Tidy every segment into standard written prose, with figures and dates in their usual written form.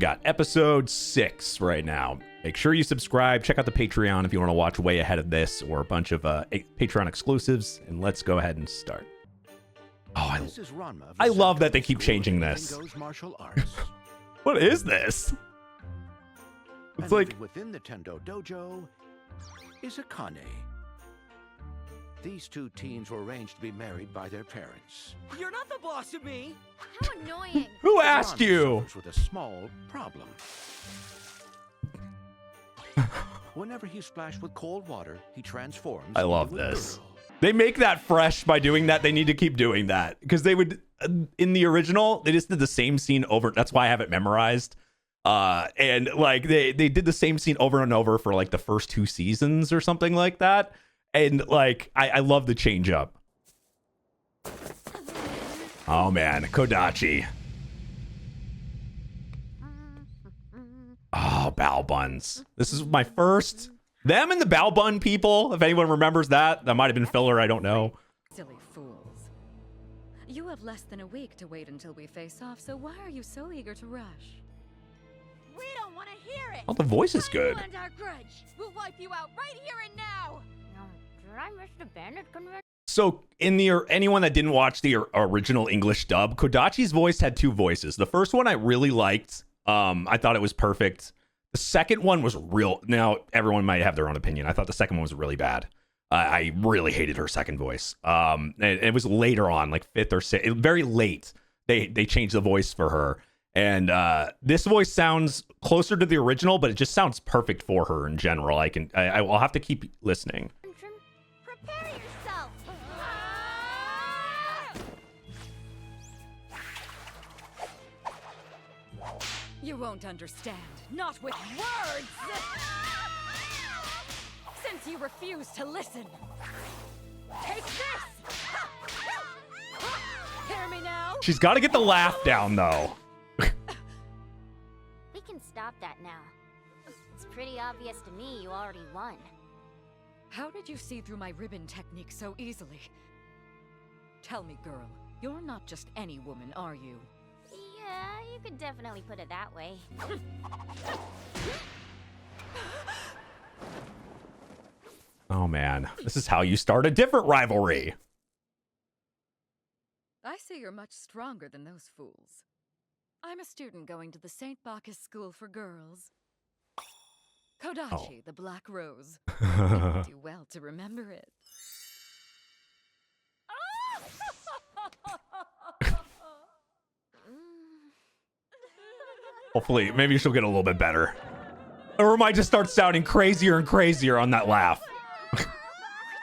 got episode 6 right now. Make sure you subscribe. Check out the Patreon if you want to watch way ahead of this or a bunch of Patreon exclusives. And let's go ahead and start. Oh, I love that they keep changing this. What is this? It's like within the Tendo Dojo is Akane. These two teens were arranged to be married by their parents. You're not the boss of me. How annoying. Who asked you? With a small problem. Whenever he's splashed with cold water, he transforms. I love into a this. girl. They make that fresh by doing that. They need to keep doing that because they would in the original. They just did the same scene over. That's why I have it memorized. And like they did the same scene over and over for like the first 2 seasons or something like that. And like I love the change up. Oh man, Kodachi. Oh, Bao Buns. This is my first. Them and the Bao Bun people. If anyone remembers that, that might have been filler. I don't know. Silly fools. You have less than a week to wait until we face off, so why are you so eager to rush? We don't want to hear it. Oh, the voice is good. And our grudge. We'll wipe you out right here and now. No, did I miss the bandit convention? So in the anyone that didn't watch the original English dub, Kodachi's voice had 2 voices. The first one I really liked. I thought it was perfect. The second one was real. Now everyone might have their own opinion. I thought the second one was really bad. I really hated her second voice. And it was later on, like 5th or 6th, very late. They changed the voice for her. And this voice sounds closer to the original, but it just sounds perfect for her in general. I'll have to keep listening. Prepare yourself. You won't understand. Not with words! Since you refuse to listen. Take this! Hear me now? She's got to get the laugh down, though. We can stop that now. It's pretty obvious to me you already won. How did you see through my ribbon technique so easily? Tell me, girl, you're not just any woman, are you? Yeah, you could definitely put it that way. Oh man, this is how you start a different rivalry. I see you're much stronger than those fools. I'm a student going to the St. Bacchus School for Girls. Kodachi, the Black Rose. You do well to remember it. Hopefully, maybe she'll get a little bit better. Or it might just start sounding crazier and crazier on that laugh. Quit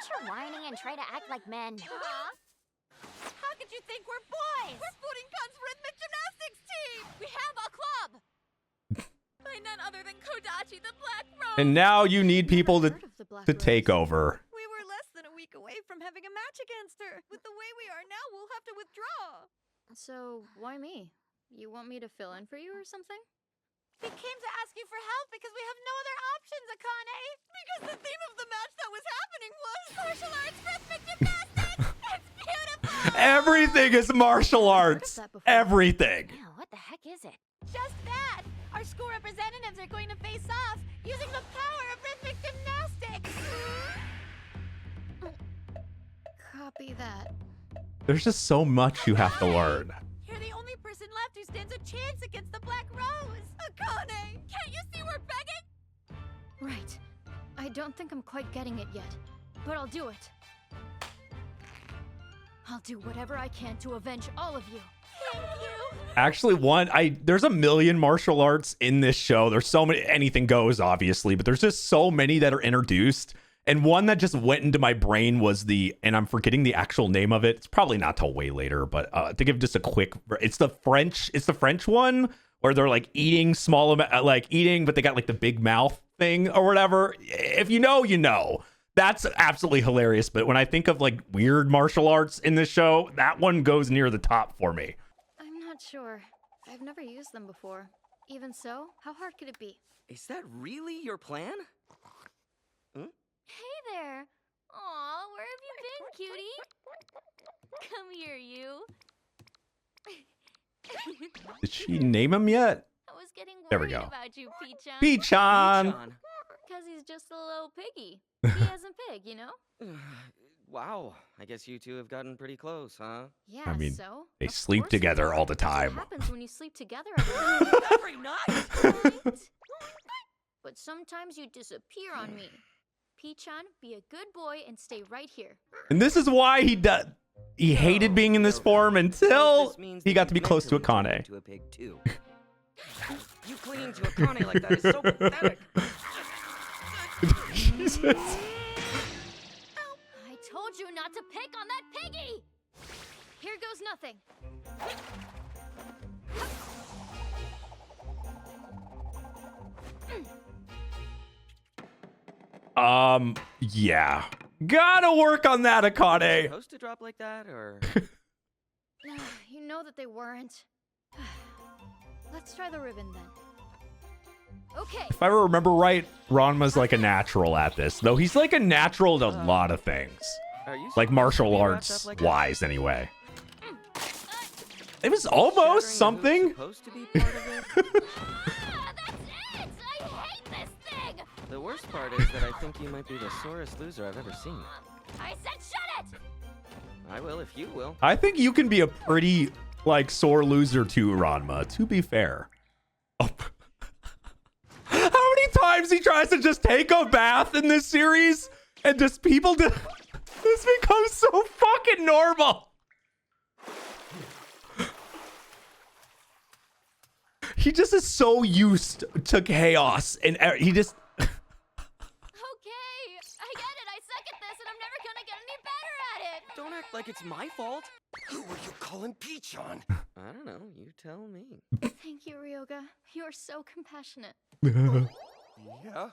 your whining and try to act like men. How could you think we're boys? We're Budokan's rhythmic gymnastics team! We have a club! By none other than Kodachi, the Black Rose! And now you need people to take over. We were less than a week away from having a match against her. With the way we are now, we'll have to withdraw. So, why me? You want me to fill in for you or something? We came to ask you for help because we have no other options, Akane! Because the theme of the match that was happening was Martial arts rhythmic gymnastics! It's beautiful! Everything is martial arts. Everything. Yeah, what the heck is it? Just that! Our school representatives are going to face off using the power of rhythmic gymnastics! Copy that. There's just so much you have to learn. You're the only person left who stands a chance against the Black Rose! Akane! Can't you see we're begging? Right. I don't think I'm quite getting it yet, but I'll do it. I'll do whatever I can to avenge all of you. Thank you! Actually, there's a million martial arts in this show. There's so many, anything goes, obviously, but there's just so many that are introduced. And one that just went into my brain was and I'm forgetting the actual name of it. It's probably not till way later, but to give just a quick, it's the French one where they're like eating but they got like the big mouth thing or whatever. If you know, you know. That's absolutely hilarious. But when I think of like weird martial arts in this show, that one goes near the top for me. I'm not sure. I've never used them before. Even so, how hard could it be? Is that really your plan? Hey there! Aw, where have you been, cutie? Come here, you. Did she name him yet? I was getting There we worried go. about you, Peach-chan. Peach-chan. Because he's just a little piggy. He hasn't pig, you know? Wow, I guess you two have gotten pretty close, huh? Yeah, I mean, so? they Of sleep course we together are. all the That's time. what happens when you sleep together every night. Every night? Right? But sometimes you disappear on me. Peach-chan, be a good boy and stay right here. And this is why he hated being in this form until This means he that got you to be close to mentally turned Akane. into a pig too. You clinging to Akane like that is so pathetic. Jesus. I told you not to pick on that piggy! Here goes nothing. Yeah. Gotta work on that, Akane. Supposed to drop like that, or You know that they weren't. Let's try the ribbon then. Okay. If I remember right, Ranma's like a natural at this, though he's like a natural at a lot of things. are you Like supposed to martial be wrapped arts up like that? wise, anyway. It was almost Shattering the hoop's something. supposed to be part of it? Ah, that's it! I hate this thing! The worst part is that I think you might be the sorest loser I've ever seen. I said shut it! I will if you will. I think you can be a pretty, like, sore loser too, Ranma, to be fair. Oh. How many times he tries to just take a bath in this series and just people do this becomes so fucking normal. He just is so used to chaos and he just Okay, I get it. I suck at this and I'm never gonna get any better at it. Don't act like it's my fault. Who are you calling Peach on? I don't know. You tell me. Thank you, Ryoga. You are so compassionate. Yeah?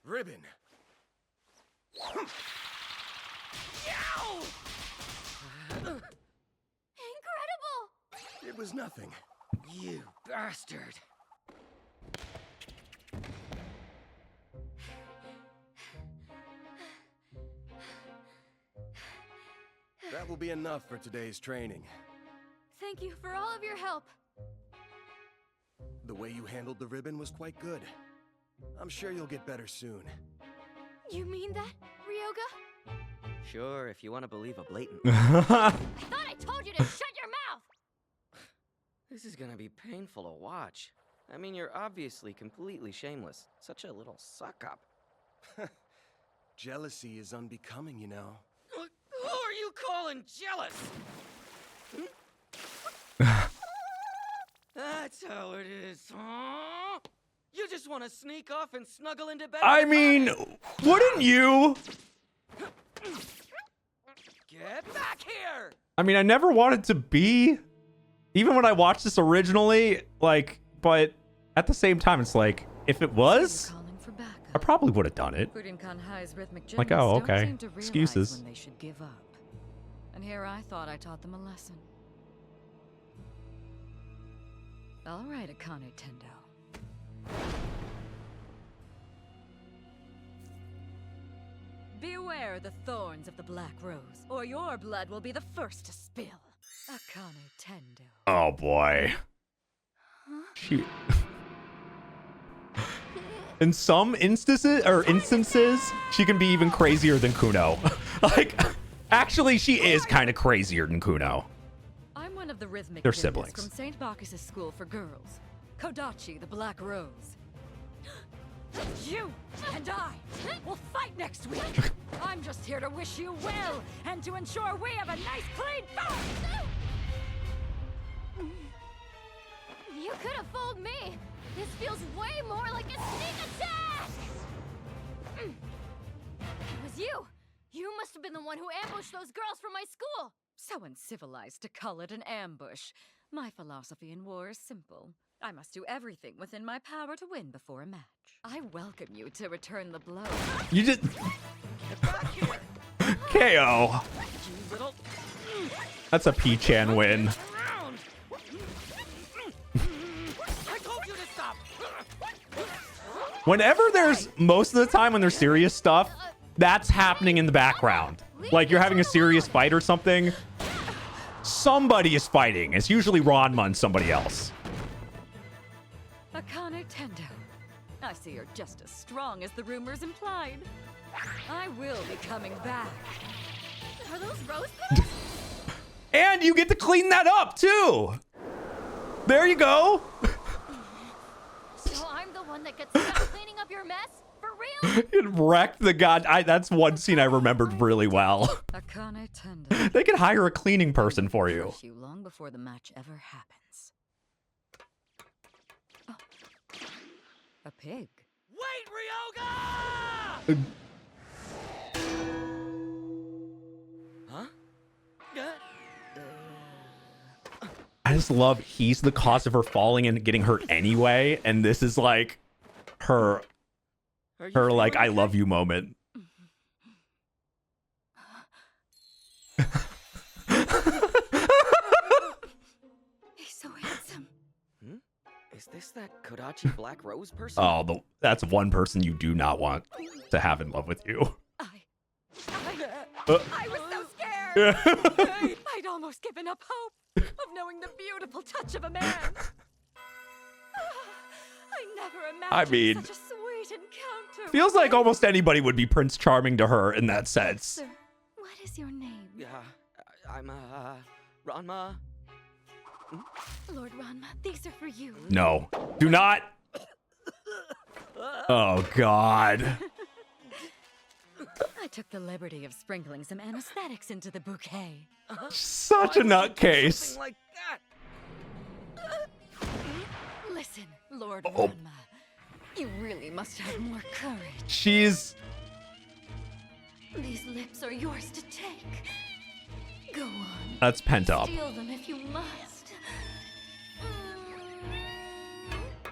Ribbon. Incredible! It was nothing. You bastard. That will be enough for today's training. Thank you for all of your help. The way you handled the ribbon was quite good. I'm sure you'll get better soon. You mean that, Ryoga? Sure, if you want to believe a blatant. I thought I told you to shut your mouth! This is gonna be painful to watch. I mean, you're obviously completely shameless. Such a little suck-up. Jealousy is unbecoming, you know. Who are you calling jealous? That's how it is, huh? You just want to sneak off and snuggle into bed? I with mean, Akane. wouldn't you? Get back here! I mean, I never wanted to be, even when I watched this originally, like, but at the same time, it's like, if it was, Calling for backup. I probably would have done it. Budokan High's rhythmic Like, gymnasts oh, don't okay. seem to realize Excuses. when they should give up. And here I thought I taught them a lesson. All right, Akane Tendo. Beware the thorns of the Black Rose, or your blood will be the first to spill. Akane Tendo. Oh boy. Shoot. In some instances, she can be even crazier than Kuno. Like, actually, she is kind of crazier than Kuno. I'm one of the rhythmic They're gymnasts siblings. from St. Bacchus' school for girls. KODACHI, the Black Rose. You and I will fight next week. I'm just here to wish you well and to ensure we have a nice clean fight. You could have fooled me. This feels way more like a sneak attack! It was you! You must have been the one who ambushed those girls from my school! So uncivilized to call it an ambush. My philosophy in war is simple. I must do everything within my power to win before a match. I welcome you to return the blow. You just Get back here! KO. You little... That's a P-chan win. Around! I told you to stop! Whenever there's, most of the time when there's serious stuff, that's happening in the background. Like you're having a serious fight or something. somebody is fighting. It's usually Ranma and somebody else. Akane Tendo. I see you're just as strong as the rumors implied. I will be coming back. Are those rose petals? And you get to clean that up too. There you go. So I'm the one that gets stuck cleaning up your mess? For real? It wrecked the god. That's one scene I remembered really well. Akane Tendo. They could hire a cleaning person for you. Crush you long before the match ever happens. Oh. A pig. Wait, Ryoga! Huh? I just love he's the cause of her falling and getting hurt anyway, and this is like her like I love you moment. He's so handsome. Is this that Kodachi Black Rose person? Oh, that's one person you do not want to have in love with you. I was so scared. I'd almost given up hope of knowing the beautiful touch of a man. I never imagined I mean, such a sweet encounter. Feels like almost anybody would be Prince Charming to her in that sense. Sir, what is your name? Yeah, I'm Ranma. Lord Ranma, these are for you. No, do not. Oh God. I took the liberty of sprinkling some anesthetics into the bouquet. Such a nutcase. Something like that. Listen, Lord Ranma, you really must have more courage. She's These lips are yours to take. Go on. that's pent up. Steal them if you must.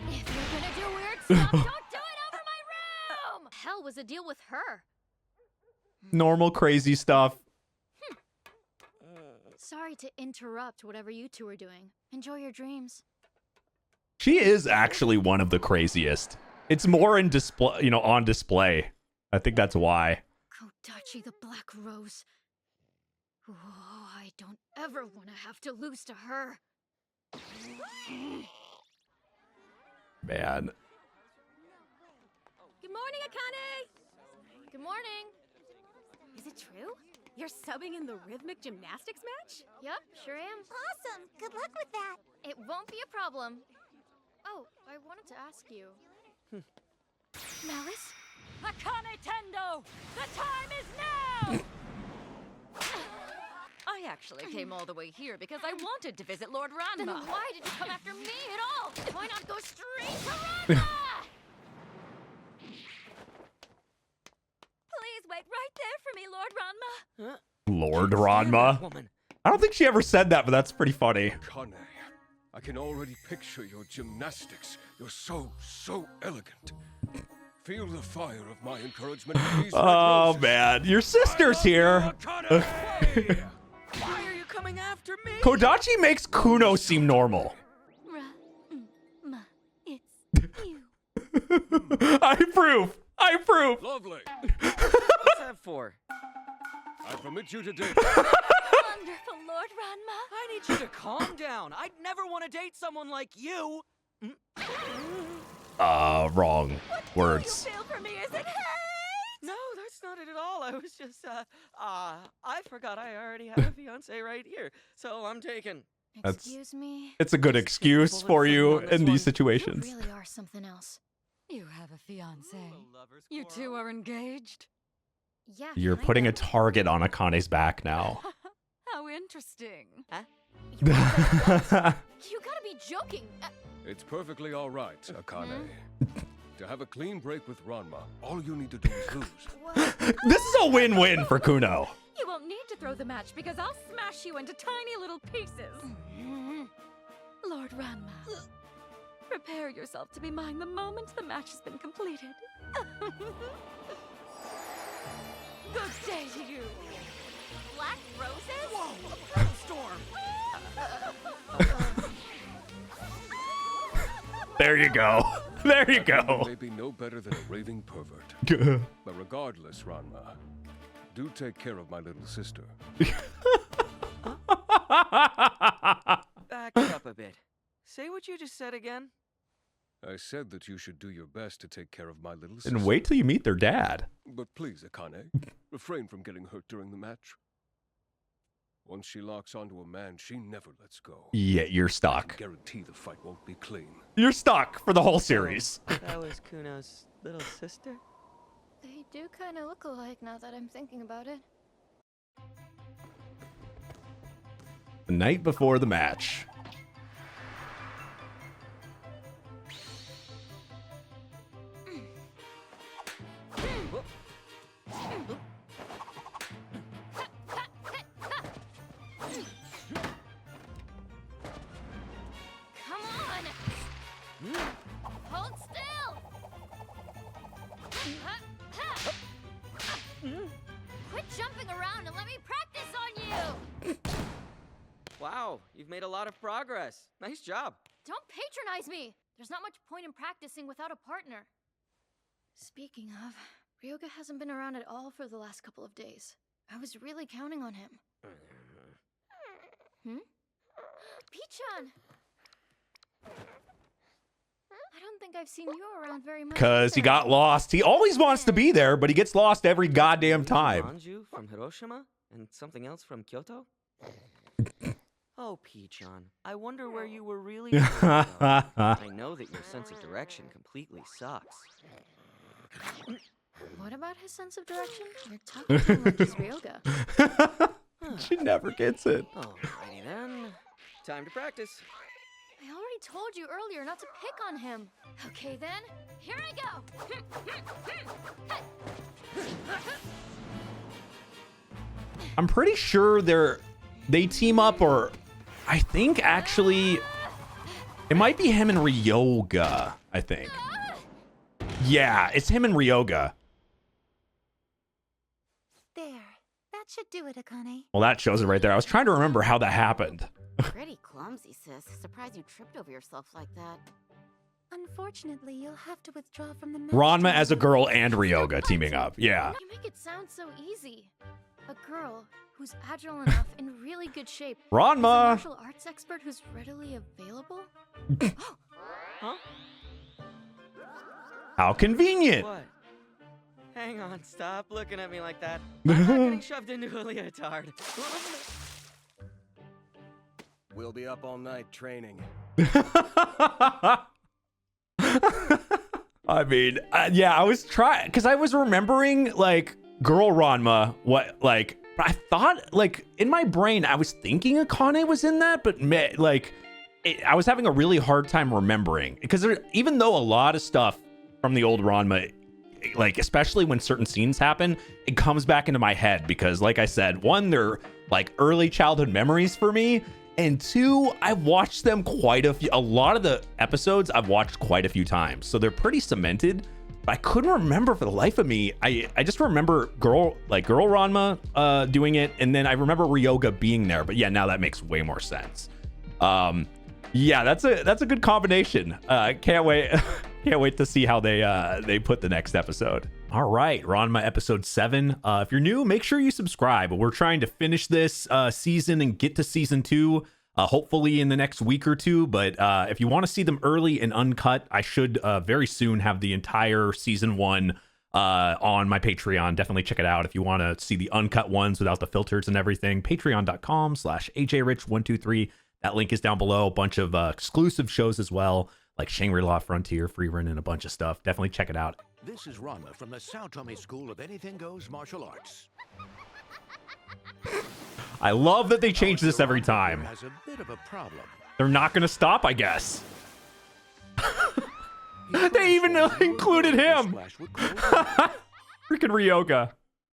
If you're gonna do weird stuff, don't do it over my room! Hell was a deal with her. Normal crazy stuff. Sorry to interrupt whatever you two are doing. Enjoy your dreams. She is actually one of the craziest. It's more in display, on display. I think that's why. Kodachi the Black Rose. Oh, I don't ever want to have to lose to her. Man. Good morning, Akane! Good morning. Is it true? You're subbing in the rhythmic gymnastics match? Yep, sure am. Awesome. Good luck with that. It won't be a problem. Oh, I wanted to ask you. Malice? Akane Tendo! The time is now! I actually came all the way here because I wanted to visit Lord Then Ranma. why did you come after me at all? Why not go straight to Ranma? Please wait right there for me, Lord Ranma. Lord Ranma. Woman. I don't think she ever said that, but that's pretty funny. Akane, I can already picture your gymnastics. You're so elegant. Feel the fire of my encouragement. in these red Oh roses. man, your sister's here. Akane! Why are you coming after me? Kodachi makes Kuno seem normal. Ranma, it's you. I approve. Lovely. What's that for? I permit you to date. Wonderful, Lord Ranma. I need you to calm down. I'd never want to date someone like you. Wrong words. You feel for me, is it hate? No, that's not it at all. I was just, I forgot I already have a fiance right here. So I'm taken. That's- Excuse me. It's a good excuse for you in these situations. You really are something else. You have a fiance. You two are engaged. Yeah. You're putting a target on Akane's back now. How interesting. You gotta be joking. It's perfectly all right, Akane. To have a clean break with Ranma, all you need to do is lose. This is a win-win for Kuno. You won't need to throw the match because I'll smash you into tiny little pieces. Lord Ranma, prepare yourself to be mine the moment the match has been completed. Good day to you. Black roses? Whoa, a brainstorm. There you go. There you You go. may be no better than a raving pervert. But regardless, Ranma, do take care of my little sister. Back it up a bit. Say what you just said again. I said that you should do your best to take care of my little sister. And wait till you meet their dad. But please, Akane, refrain from getting hurt during the match. Once she locks onto a man, she never lets go. Yeah, you're I stuck. guarantee the fight won't be clean. You're stuck for the whole series. That was Kuno's little sister? They do kind of look alike now that I'm thinking about it. The night before the match. Come on! Hold still! Quit jumping around and let me practice on you! Wow, you've made a lot of progress. Nice job. Don't patronize me! There's not much point in practicing without a partner. Speaking of, Ryoga hasn't been around at all for the last couple of days. I was really counting on him. Pichon! I don't think I've seen you around very much. Because he either. got lost. He always wants to be there, but he gets lost every goddamn time. Manju from Hiroshima and something else from Kyoto? Oh, Pichon, I wonder where you were really going, though. I know that your sense of direction completely sucks. What about his sense of direction? You're talking to him like he's Ryoga. She never gets it. Alrighty then. Time to practice. I already told you earlier not to pick on him. Okay then, here I go. I'm pretty sure they team up, or I think actually it might be him and Ryoga, I think. Yeah, it's him and Ryoga. There. That should do it, Akane. Well, that shows it right there. I was trying to remember how that happened. Pretty clumsy, sis. Surprised you tripped over yourself like that. Unfortunately, you'll have to withdraw from the match. Ranma as a girl and Ryoga teaming up. Yeah. You make it sound so easy. A girl who's agile enough and really good shape. Is a Ranma! martial arts expert who's readily available? Huh? How convenient. What? Hang on, stop looking at me like that. I'm not getting shoved into a leotard. We'll be up all night training. I mean, yeah, I was trying, because I was remembering, like, girl Ranma, I thought, like, in my brain, I was thinking Akane was in that, but, I was having a really hard time remembering, because even though a lot of stuff from the old Ranma, like, especially when certain scenes happen, it comes back into my head, because, like I said, one, they're, like, early childhood memories for me, and two, I've watched them a lot of the episodes I've watched quite a few times. So they're pretty cemented, but I couldn't remember for the life of me. I just remember girl Ranma doing it. And then I remember Ryoga being there, but yeah, now that makes way more sense. Yeah, that's a good combination. Can't wait. Can't wait to see how they put the next episode. All right, Ranma episode 7. If you're new, make sure you subscribe. We're trying to finish this season and get to season 2, hopefully in the next week or two. But if you want to see them early and uncut, I should very soon have the entire season 1 on my Patreon. Definitely check it out if you want to see the uncut ones without the filters and everything. Patreon.com/AJRich123. That link is down below. A bunch of exclusive shows as well, like Shangri-La Frontier, Freerun, and a bunch of stuff. Definitely check it out. This is Ranma from the Sao Tome School of Anything Goes Martial Arts. I love that they change this every time. Has a bit of a problem. They're not going to stop, I guess. They even included him. Freaking Ryoga.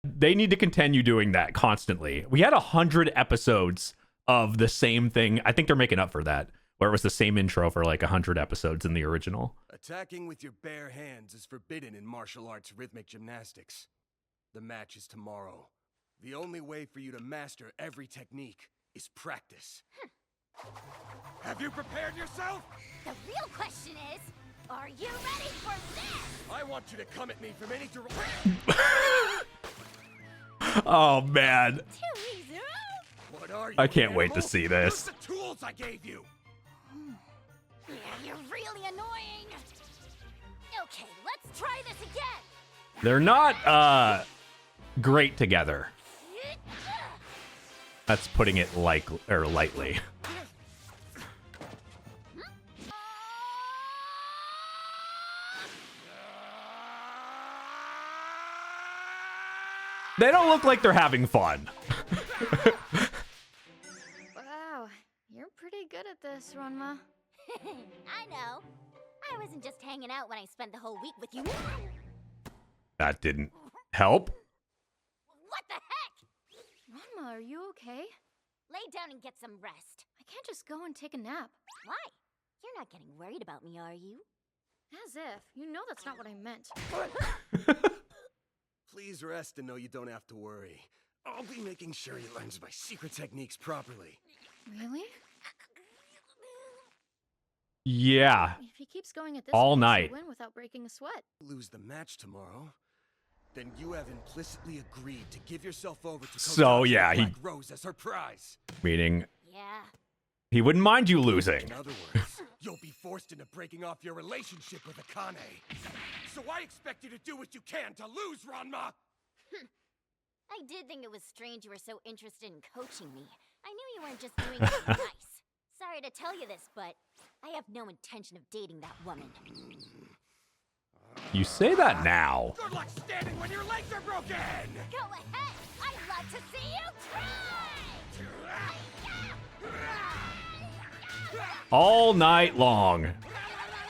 They need to continue doing that constantly. We had 100 episodes of the same thing. I think they're making up for that, where it was the same intro for like 100 episodes in the original. Attacking with your bare hands is forbidden in martial arts rhythmic gymnastics. The match is tomorrow. The only way for you to master every technique is practice. Have you prepared yourself? The real question is, are you ready for this? I want you to come at me from any direction. Oh, man. What are you? I can't wait to animal? see this. Use the tools I gave you. Yeah, you're really annoying. Okay, let's try this again. They're not great together. That's putting it lightly. They don't look like they're having fun. Wow, you're pretty good at this, Ranma. I know. I wasn't just hanging out when I spent the whole week with you. That didn't help. What the heck? Ranma, are you okay? Lay down and get some rest. I can't just go and take a nap. Why? You're not getting worried about me, are you? As if. You know that's not what I meant. Please rest and know you don't have to worry. I'll be making sure he learns my secret techniques properly. Really? Yeah. If he keeps going at this All pace, night. he'll win without breaking a sweat. Lose the match tomorrow, then you have implicitly agreed to give yourself over to So, KODACHI yeah, Black Rose as her prize. Meaning Yeah. he wouldn't mind you losing. In other words, you'll be forced into breaking off your relationship with Akane. So I expect you to do what you can to lose, Ranma! I did think it was strange you were so interested in coaching me. I knew you weren't just doing it nice. Sorry to tell you this, but I have no intention of dating that woman. You say that now. Good luck standing when your legs are broken! Go ahead! I'd love to see you try! All night long.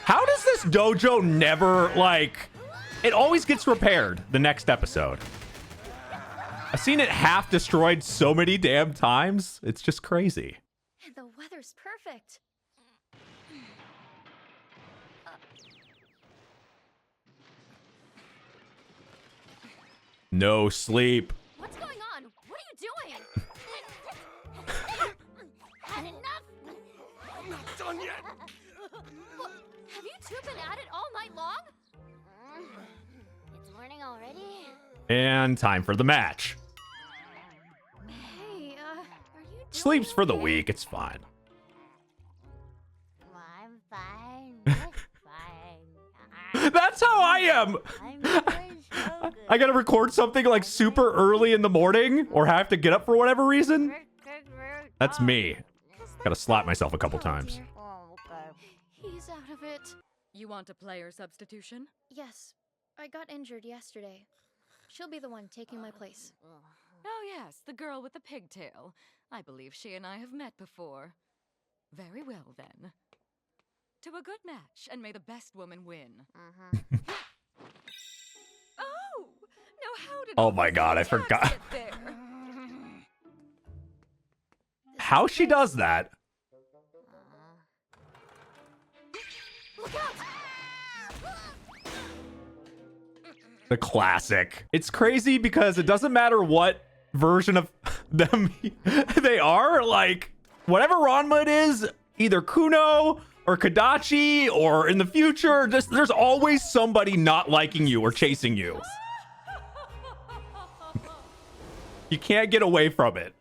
How does this dojo never, it always gets repaired the next episode. I've seen it half destroyed so many damn times. It's just crazy. The weather's perfect. No sleep. What's going on? What are you doing? Had enough? I'm not done yet! Look, have you two been at it all night long? It's morning already? And time for the match. Hey, are you doing Sleeps for the okay? week. It's fine. I'm fine. Just fine. That's how I am. I'm doing so good. I gotta record something super early in the morning or have to get up for whatever reason. That's me. Gotta slap myself a couple times. Oh, okay. He's out of it. You want a player substitution? Yes, I got injured yesterday. She'll be the one taking my place. Oh, yes, the girl with the pigtail. I believe she and I have met before. Very well, then. To a good match, and may the best woman win. Oh! Now how did Oh all my those God, I attacks forgot. get there? How she does that? Look out! The classic. It's crazy because it doesn't matter what version of them they are. Whatever Ranma it is, either Kuno or KODACHI or in the future, there's always somebody not liking you or chasing you. You can't get away from it.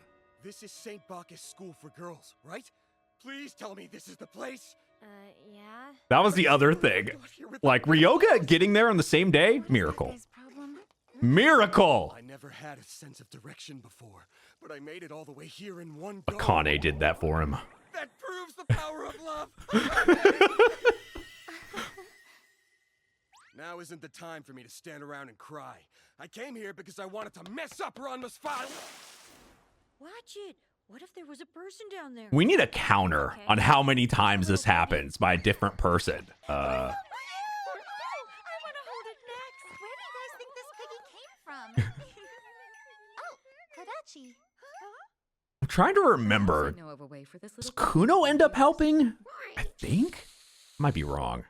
This is St. Bacchus School for Girls, right? Please tell me this is the place. Yeah? That was the other thing. Ryoga getting there on the same day? Miracle. His problem? Miracle! I never had a sense of direction before, but I made it all the way here in one go. Akane did that for him. That proves the power of love. Now isn't the time for me to stand around and cry. I came here because I wanted to mess up Ranma's file. Watch it. What if there was a person down there? We need a counter on how many times this happens by a different person. I want to hold it next. Where do you guys think this cookie came from? Oh, Kodachi. I'm trying to remember. I know of a way for this Does little Kuno end up helping? I think. Might be wrong.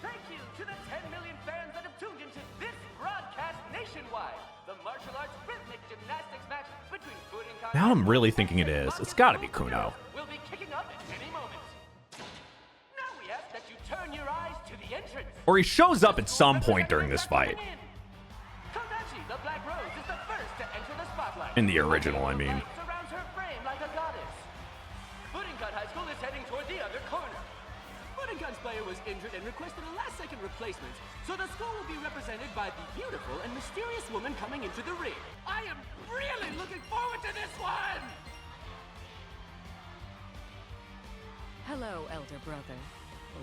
Thank you to the 10 million fans that have tuned into this broadcast nationwide. The martial arts rhythmic gymnastics match between Budokan. Now I'm really thinking it is. It's gotta be Kuno. Will be kicking up at any moment. Now we ask that you turn your eyes to the entrance. Or he shows up at some point during this fight. KODACHI, the Black Rose, is the first to enter the spotlight. In the original, I mean. Surrounds her frame like a goddess. UNCUT High School is heading toward the other corner. UNCUT's player was injured and requested a last-second replacement, so the school will be represented by the beautiful and mysterious woman coming into the ring. I am really looking forward to this one! Hello, elder brother.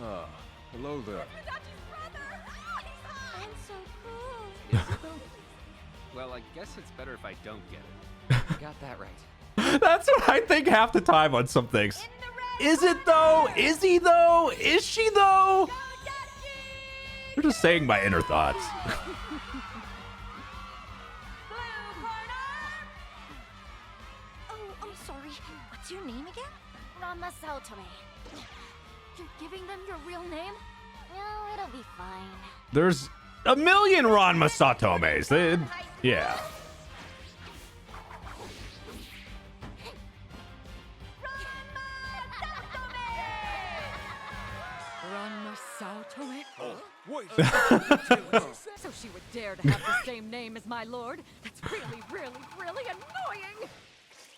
Ah, hello there. Kodachi's brother! Oh, he's hot! I'm so cool. Is it though? Well, I guess it's better if I don't get it. Got that right. That's what I think half the time on some things. Is it though? Is he though? Is she though? We're just saying my inner thoughts. Oh, I'm sorry. What's your name again? Ranma². You're giving them your real name? No, it'll be fine. There's a million Ranma². Yeah. Ranma²? Oh, wait. So she would dare to have the same name as my lord? That's really, really, really annoying!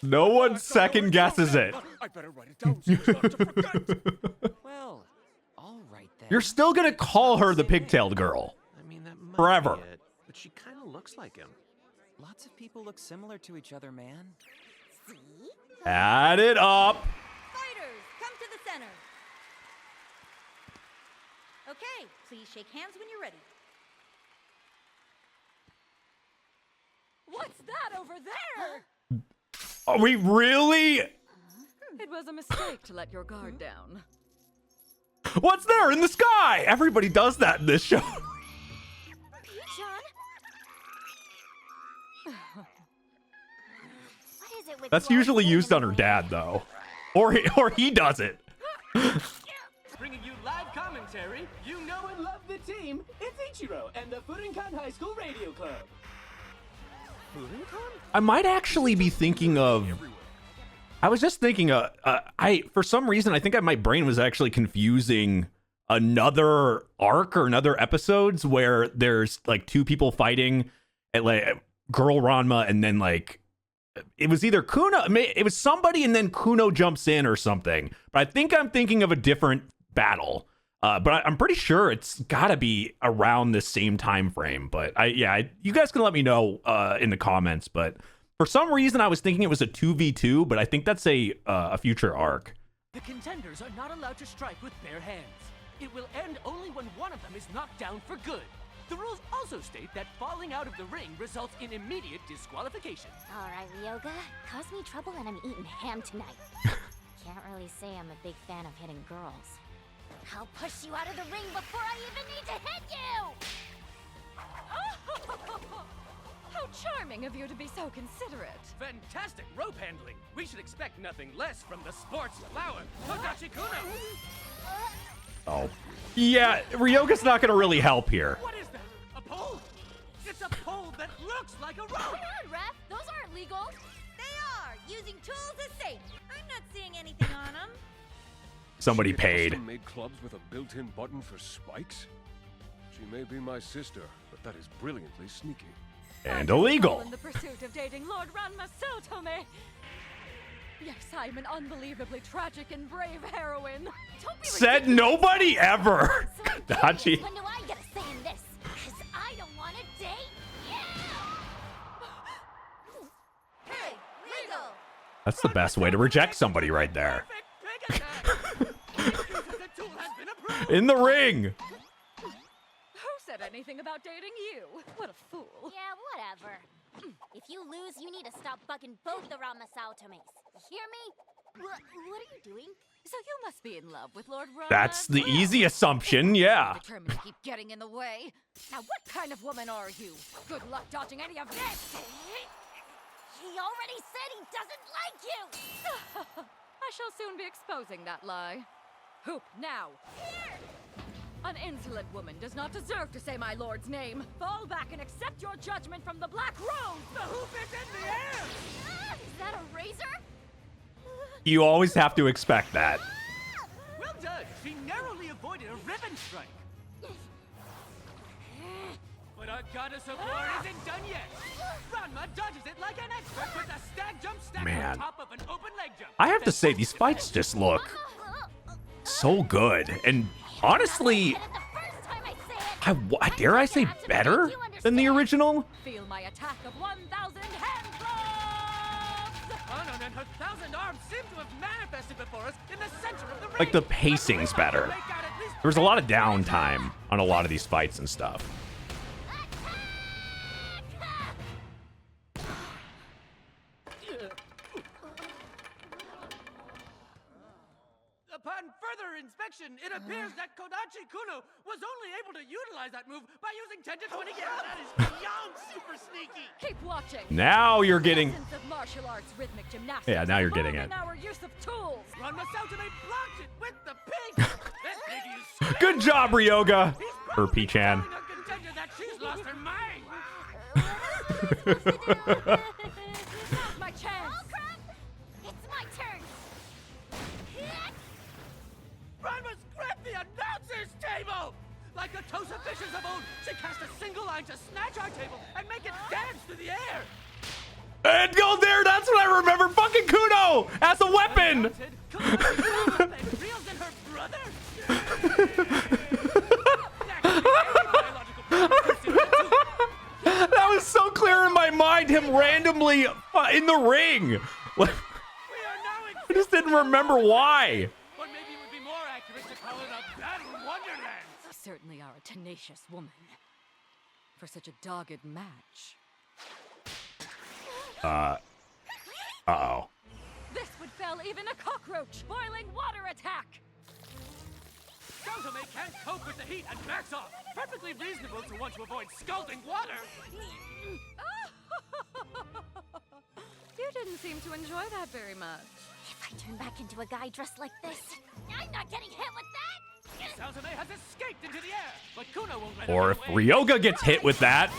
No one second guesses it. I better write it down so as not to forget. Well, all right then. You're still gonna call her the pigtailed girl. I mean, that might Forever. be it, but she kind of looks like him. Lots of people look similar to each other, man. See? Add it up. Fighters, come to the center. Okay, please shake hands when you're ready. What's that over there? Are we really? It was a mistake to let your guard down. What's there in the sky? Everybody does that in this show. John? What is it with That's you usually always used on her getting in the way? dad, though. Or he does it. Bringing you live commentary, you know and love the team. It's Ichiro and the UNCUT High School Radio Club. I might actually be thinking of. I was just thinking. For some reason, I think my brain was actually confusing another arc or another episodes where there's like two people fighting, at like girl Ranma, and then like it was either Kuno. It was somebody, and then Kuno jumps in or something. But I think I'm thinking of a different battle. But I'm pretty sure it's gotta be around the same time frame. But you guys can let me know in the comments. But for some reason, I was thinking it was a 2v2, but I think that's a future arc. The contenders are not allowed to strike with bare hands. It will end only when one of them is knocked down for good. The rules also state that falling out of the ring results in immediate disqualification. All right, Ryoga. Cause me trouble and I'm eating ham tonight. Can't really say I'm a big fan of hitting girls. I'll push you out of the ring before I even need to hit you! How charming of you to be so considerate. Fantastic rope handling. We should expect nothing less from the sports flower, Kodachi Kuno. Oh, yeah, Ryoga's not gonna really help here. What is that? A pole? It's a pole that looks like a rope. Come on, Ref. Those aren't legal. They are! Using tools is safe. I'm not seeing anything on them. Somebody paid. Custom-made clubs with a built-in button for spikes? She may be my sister, but that is brilliantly sneaky. And illegal. In the pursuit of dating Lord Ranma². Yes, I'm an unbelievably tragic and brave heroine. Don't be Said ridiculous. nobody ever. Kodachi. When do I get a say in this? Cause I don't want to date you! Hey, legal! That's the best way to reject somebody right there. Pig attack. The tool has been approved. In the ring. Who said anything about dating you? What a fool. Yeah, whatever. If you lose, you need to stop bugging both the Ranma². You hear me? What are you doing? So you must be in love with Lord Ranma. That's the easy assumption, yeah. Determined to keep getting in the way. Now what kind of woman are you? Good luck dodging any of this. He already said he doesn't like you! I shall soon be exposing that lie. Hoop now. Here! An insolent woman does not deserve to say my lord's name. Fall back and accept your judgment from the Black Rose. The hoop is in the air. Is that a razor? You always have to expect that. Well done. She narrowly avoided a ribbon strike. But our goddess of war isn't done yet. Ranma dodges it like an expert with a stag jump stacked on top of an open leg jump. I have to say, these fights just look so good. And honestly, dare I say better than the original? Feel my attack of 1,000 hand clubs! Anon and her 1,000 arms seem to have manifested before us in the center of the ring. Like, the pacing's better. There was a lot of downtime on a lot of these fights and stuff. Upon further inspection, it appears that Kodachi Kuno was only able to utilize that move by using 10 to 20 kills. That is beyond super sneaky. Keep watching. Now you're getting... Essence of martial arts rhythmic gymnastics. Yeah, now you're getting it. Our use of tools. Ranma blocked it with the pig. That pig is Good job, Ryoga. Or P-chan. a contender that she's lost her mind. Now's my chance. Oh, crap! It's my turn. Ranma's grabbed the announcer's table! Like the Tosa Fishes of old, she cast a single line to snatch our table and make it dance through the air! And go there, that's what I remember. Fucking Kuno as a weapon. Reels in her brother? That was so clear in my mind, him randomly in the ring. Like, I just didn't remember why. Or maybe it would be more accurate to call it a battle wonderland. You certainly are a tenacious woman. For such a dogged match. Uh-oh. This would fell even a cockroach. Boiling water attack. Saotome can't cope with the heat and backs off. Perfectly reasonable to want to avoid scalding water. You didn't seem to enjoy that very much. If I turn back into a guy dressed like this, I'm not getting hit with that! Saotome has escaped into the air, but Kuno won't let Or her if get away. Ryoga gets hit with that.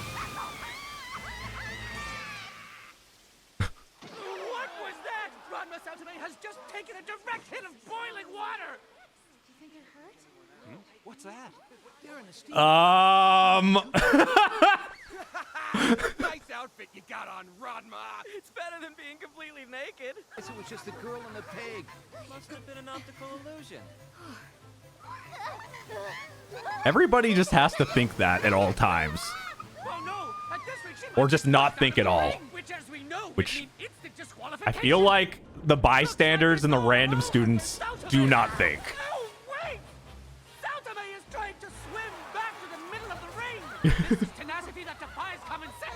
What was that? Ranma Saotome has just taken a direct hit of boiling water! Do you think it hurt? What's that? They're in a steam. Nice outfit you got on, Ranma. It's better than being completely naked. It was just the girl and the pig. Must have been an optical illusion. Everybody just has to think that at all times. Oh, no. At this rate, she Or might just be not pushed think out at of the all. ring, which, as we know, would Which mean instant I disqualification. feel like the bystanders and the random students do not think. No, wait! Saotome is trying to swim back to the middle of the ring. This is tenacity that defies common sense.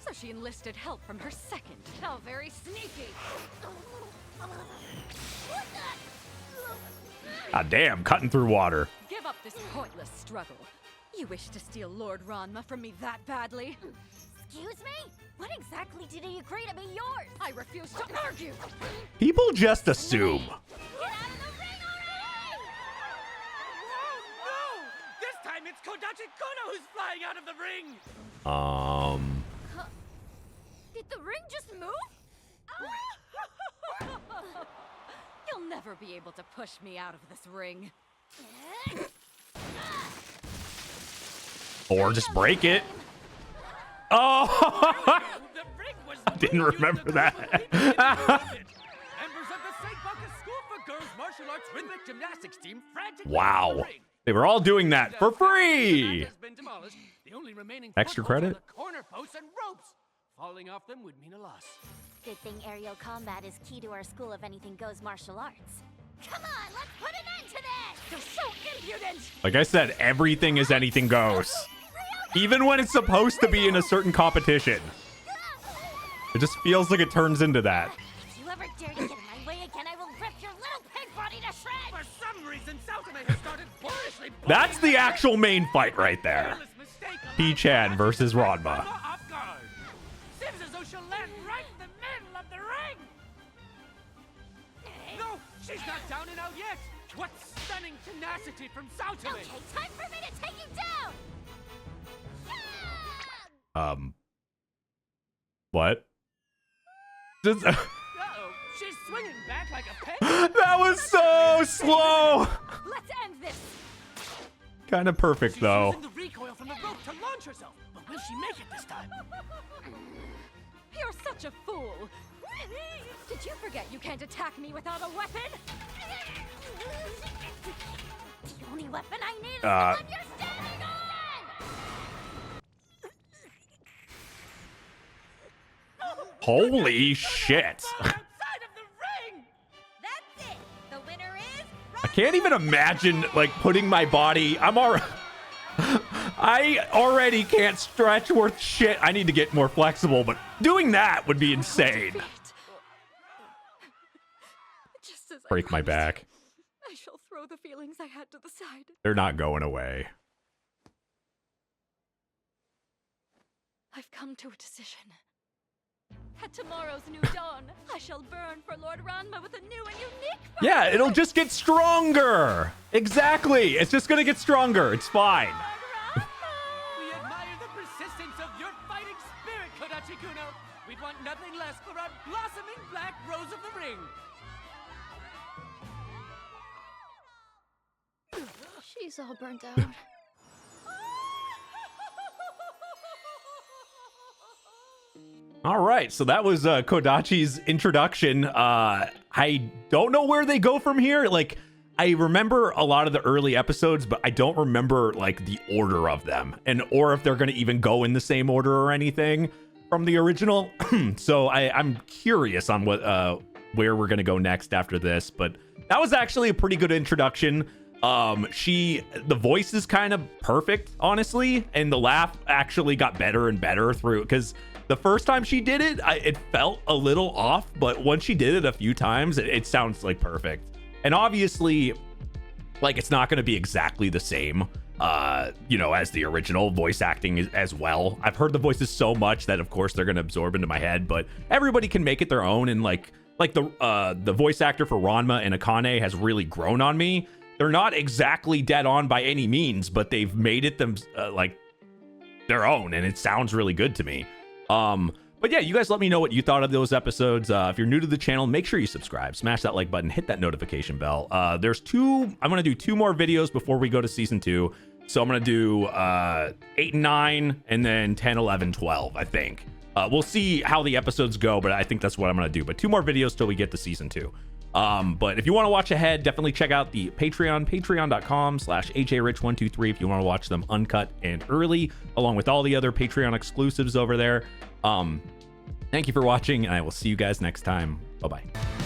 So she enlisted help from her second. How very sneaky. Ah, damn, cutting through water. Give up this pointless struggle. You wish to steal Lord Ranma from me that badly? Excuse me? What exactly did he agree to be yours? I refuse to argue. People just assume. Get out of the ring already! Oh, no! This time it's Kodachi Kuno who's flying out of the ring. Did the ring just move? You'll never be able to push me out of this ring. Or just break it. Oh! The ring was I didn't remember that. Members of the St. Bacchus School for Girls Martial Arts Rhythmic Gymnastics team frantically Wow. in the ring. They were all doing that for free. Has been demolished. The only remaining Extra footholds credit? are the corner posts and ropes. Falling off them would mean a loss. Good thing aerial combat is key to our School of Anything Goes martial arts. Come on, let's put an end to this! You're so impudent! Like I said, everything is anything goes. Even when it's supposed to be in a certain competition. It just feels like it turns into that. If you ever dare to get in my way again, I will rip your little pig body to shreds! For some reason, Saotome has started boorishly That's the actual main fight right there. P-chan versus Ranma. Off guard. Seems as though she'll land right in the middle of the ring. No, she's not down and out yet. What stunning tenacity from Saotome. Okay, time for me to take you down! What? Just, Uh-oh, she's swinging back like a penguin. that was so slow. Let's end this! Kind of perfect She's though. using the recoil from the rope to launch herself. me without a weapon? The only weapon I need is the one you're standing on! Holy shit. Outside of the ring! That's it. The winner is I can't even imagine like putting my body. I already can't stretch worth shit. I need to get more flexible, but doing that would be insane. Just as I Break my promised, back. I shall throw the feelings I had to the side. They're not going away. I've come to a decision. At tomorrow's new dawn, I shall burn for Lord Ranma with a new and unique fire. Yeah, it'll just get stronger. Exactly. It's just gonna get stronger. It's fine. We admire the persistence of your fighting spirit, Kodachi Kuno. We'd want nothing less for our blossoming black rose of the ring. She's all burnt out. All right, so that was Kodachi's introduction. I don't know where they go from here. Like, I remember a lot of the early episodes, but I don't remember like the order of them, and or if they're going to even go in the same order or anything from the original. So I'm curious on what where we're going to go next after this. But that was actually a pretty good introduction. The voice is kind of perfect, honestly, and the laugh actually got better and better through, because the first time she did it, it felt a little off, but once she did it a few times, it sounds like perfect. And obviously, like, it's not going to be exactly the same, as the original voice acting as well. I've heard the voices so much that, of course, they're going to absorb into my head, but everybody can make it their own. And like the voice actor for Ranma and Akane has really grown on me. They're not exactly dead on by any means, but they've made it like their own, and it sounds really good to me. But yeah, you guys let me know what you thought of those episodes. If you're new to the channel, make sure you subscribe, smash that like button, hit that notification bell. I'm going to do 2 more videos before we go to season 2. So I'm going to do 8 and 9 and then 10, 11, 12, I think. We'll see how the episodes go, but I think that's what I'm going to do. But 2 more videos till we get to season 2. But if you want to watch ahead, definitely check out the Patreon, patreon.com/ajrich123 if you want to watch them uncut and early, along with all the other Patreon exclusives over there. Thank you for watching, and I will see you guys next time. Bye-bye.